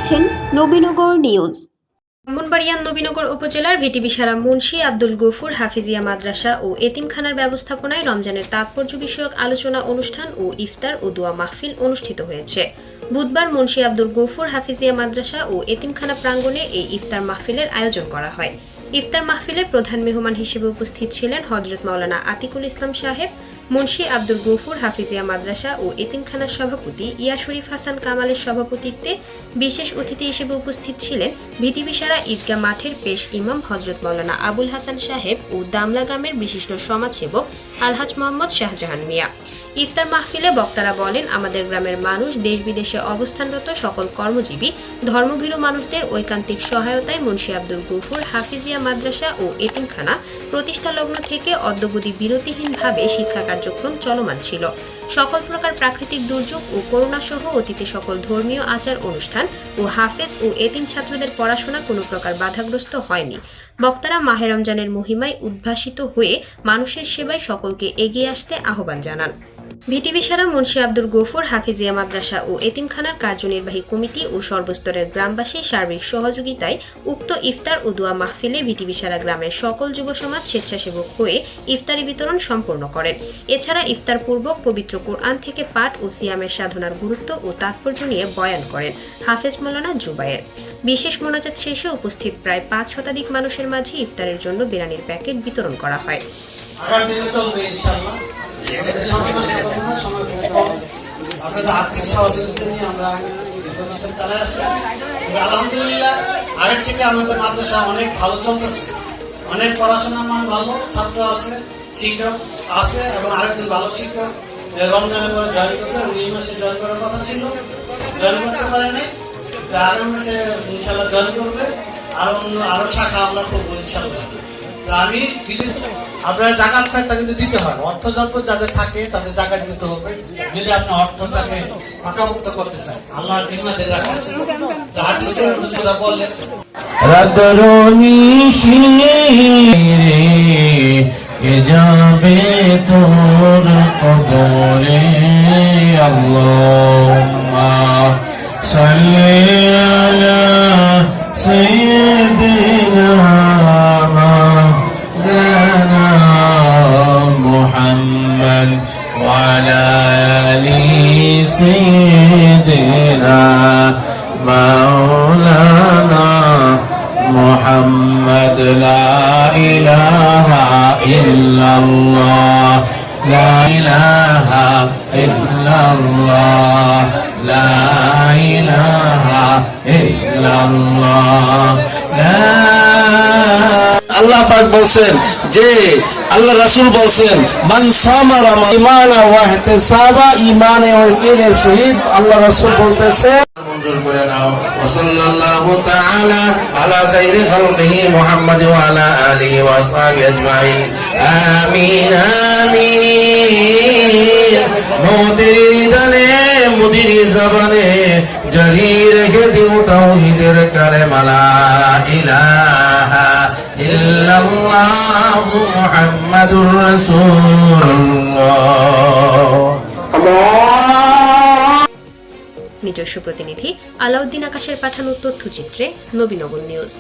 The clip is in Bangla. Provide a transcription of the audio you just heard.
দেখছেন নবীনগর নিউজ। ব্রাহ্মণবাড়িয়ার নবীনগর উপজেলার ভিটিবিসারা মুন্সি আব্দুল গফুর হাফিজিয়া মাদ্রাসা ও এতিমখানার ব্যবস্থাপনায় রমজানের তাৎপর্য বিষয়ক আলোচনা অনুষ্ঠান ও ইফতার ও দোয়া মাহফিল অনুষ্ঠিত হয়েছে। বুধবার মুন্সি আব্দুল গফুর হাফিজিয়া মাদ্রাসা ও এতিমখানা প্রাঙ্গণে এই ইফতার মাহফিলের আয়োজন করা হয়। ইফতার মাহফিলে প্রধান মেহমান হিসেবে উপস্থিত ছিলেন হযরত মাওলানা আতিকুল ইসলাম সাহেব, মুন্সি আব্দুল গফুর হাফিজিয়া মাদ্রাসা ও এতিমখানার সভাপতি ইয়া শরীফ হাসান কামালের সভাপতিত্বে। বিশেষ অতিথি হিসেবে উপস্থিত ছিলেন ভিটিবিসারা ঈদগাহ মাঠের পেশ ইমাম হযরত মাওলানা আবুল হাসান সাহেব ও দামলা গ্রামের বিশিষ্ট সমাজসেবক আলহাজ মোহাম্মদ শাহজাহান মিয়া। ইফতার মাহফিলে বক্তারা বলেন, আমাদের গ্রামের মানুষ দেশ বিদেশে অবস্থানরত সকল কর্মজীবী ধর্মভীরু মানুষদের ঐকান্তিক সহায়তায় মুন্সি আব্দুল গফুর হাফিজিয়া মাদ্রাসা ও এতিমখানা প্রতিষ্ঠা লগ্ন থেকে অদ্যাবধি বিরতিহীনভাবে শিক্ষা কার্যক্রম চলমান ছিল। সকল প্রকার প্রাকৃতিক দুর্যোগ ও করোনা সহ অতীতে সকল ধর্মীয় আচার অনুষ্ঠান ও হাফেজ ও এতিম ছাত্রদের পড়াশোনা কোনো প্রকার বাধাগ্রস্ত হয়নি। বক্তারা মাহে রমজানের মহিমায় উদ্ভাসিত হয়ে মানুষের সেবায় সকলকে এগিয়ে আসতে আহ্বান জানান। ভিটিবিসারা মুন্সি আব্দুল গফুর হাফিজিয়া মাদ্রাসা ও এতিমখানার কার্যনির্বাহী কমিটি ও সর্বস্তরের গ্রামবাসীর সার্বিক সহযোগিতায় উক্ত ইফতার ও দোয়া মাহফিলে ভিটিবিসারা গ্রামের সকল যুব সমাজ স্বেচ্ছাসেবক হয়ে ইফতারি বিতরণ সম্পন্ন করেন। এছাড়া ইফতার পূর্বক পবিত্র কোরআন থেকে পাঠ ও সিয়ামের সাধনার গুরুত্ব ও তাৎপর্য নিয়ে বয়ান করেন হাফেজ মাওলানা জুবায়ের। বিশেষ মোনাজাত শেষে উপস্থিত প্রায় 5 শতাধিক মানুষের মাঝে ইফতারের জন্য বিরিয়ানির প্যাকেট বিতরণ করা হয়। আপনাদের আর্থিক সহযোগিতা নিয়ে আমরা প্রতিষ্ঠান চালাই আসছি। আলহামদুলিল্লাহ আগের থেকে আমাদের মাদ্রাসা অনেক ভালো চলতেছে, অনেক পড়াশোনার মান ভালো, ছাত্র আছে, শিক্ষক আছে এবং আরেকজন ভালো শিক্ষক রমজানের পরে জয়েন করবে। উনি এই মাসে জয়েন করার কথা ছিল, জয়েন করতে পারে নাই। আগামী মাসে ইনশাল্লাহ জয়েন করবে। আরো শাখা আমরা করবো ইনশাল্লাহ। আমি আপনার জাকাত খাতটা কিন্তু দিতে হয়, অর্থ সম্পদ যাদের থাকে তাদের জাকাত দিতে হবে। যদি আপনি অর্থটাকে পাকাপোক্ত করতে চান, আল্লাহর জিম্মাদারি রাখেন। হাদিসে হুজুরা বললেন, রাতরনি শিরে এ যাবে তোর কবরে। আল্লাহুম্মা সাল্লি আলা সাইয়্যিদিনা محمد وعلى آل سيدنا مولانا محمد لا إله إلا الله لا إله إلا الله لا إله إلا الله لا। আল্লাহ পাক বলছেন যে আল্লাহ রাসূল বলছেন, মান সামা ঈমানা ওয়া ইহতিসাবা, ঈমানে ও ইয়াকিনের সহিত আল্লাহ রাসূল বলতেছে মঞ্জুর করে নাও। ওয়া সাল্লাল্লাহু তাআলা আলা খাইরি খালকিহি মুহাম্মাদ ওয়া আলা আলিহি ওয়া আসহাবিহি আজমাইন। আমিন আমিন। মোদের নিদানে মুদির জবানে জারি রেখে দিও তাওহীদের কালেমা লা ইলাহা ইল্লাল্লাহু মুহাম্মাদুর রাসূলুল্লাহ। নিজস্ব প্রতিনিধি আলাউদ্দিন আকাশের পাঠানো তথ্যচিত্রে নবীনগর নিউজ।